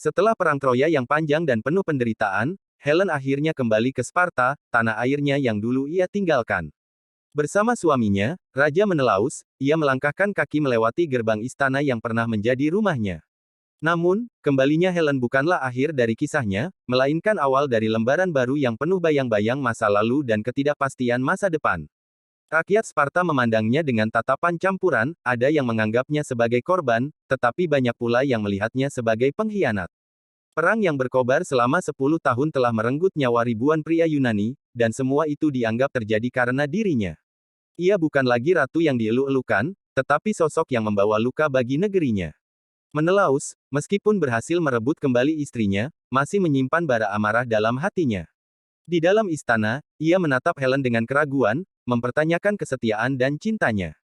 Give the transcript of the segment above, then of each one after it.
Setelah perang Troya yang panjang dan penuh penderitaan, Helen akhirnya kembali ke Sparta, tanah airnya yang dulu ia tinggalkan. Bersama suaminya, Raja Menelaus, ia melangkahkan kaki melewati gerbang istana yang pernah menjadi rumahnya. Namun, kembalinya Helen bukanlah akhir dari kisahnya, melainkan awal dari lembaran baru yang penuh bayang-bayang masa lalu dan ketidakpastian masa depan. Rakyat Sparta memandangnya dengan tatapan campuran, ada yang menganggapnya sebagai korban, tetapi banyak pula yang melihatnya sebagai pengkhianat. Perang yang berkobar selama 10 tahun telah merenggut nyawa ribuan pria Yunani, dan semua itu dianggap terjadi karena dirinya. Ia bukan lagi ratu yang dieluk-elukan, tetapi sosok yang membawa luka bagi negerinya. Menelaus, meskipun berhasil merebut kembali istrinya, masih menyimpan bara amarah dalam hatinya. Di dalam istana, ia menatap Helen dengan keraguan, mempertanyakan kesetiaan dan cintanya.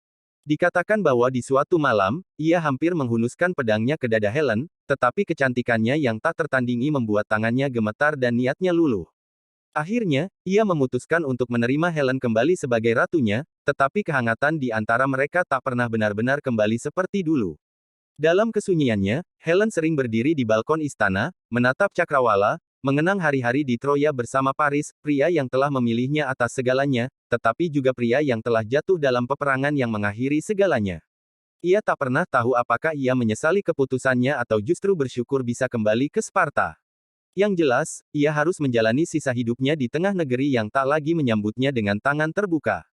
Dikatakan bahwa di suatu malam, ia hampir menghunuskan pedangnya ke dada Helen, tetapi kecantikannya yang tak tertandingi membuat tangannya gemetar dan niatnya luluh. Akhirnya, ia memutuskan untuk menerima Helen kembali sebagai ratunya, tetapi kehangatan di antara mereka tak pernah benar-benar kembali seperti dulu. Dalam kesunyiannya, Helen sering berdiri di balkon istana, menatap cakrawala, mengenang hari-hari di Troya bersama Paris, pria yang telah memilihnya atas segalanya, tetapi juga pria yang telah jatuh dalam peperangan yang mengakhiri segalanya. Ia tak pernah tahu apakah ia menyesali keputusannya atau justru bersyukur bisa kembali ke Sparta. Yang jelas, ia harus menjalani sisa hidupnya di tengah negeri yang tak lagi menyambutnya dengan tangan terbuka.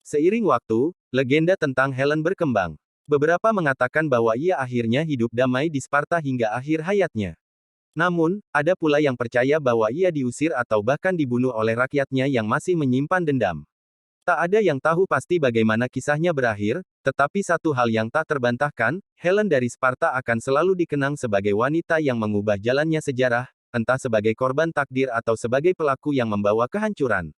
Seiring waktu, legenda tentang Helen berkembang. Beberapa mengatakan bahwa ia akhirnya hidup damai di Sparta hingga akhir hayatnya. Namun, ada pula yang percaya bahwa ia diusir atau bahkan dibunuh oleh rakyatnya yang masih menyimpan dendam. Tak ada yang tahu pasti bagaimana kisahnya berakhir, tetapi satu hal yang tak terbantahkan, Helen dari Sparta akan selalu dikenang sebagai wanita yang mengubah jalannya sejarah, entah sebagai korban takdir atau sebagai pelaku yang membawa kehancuran.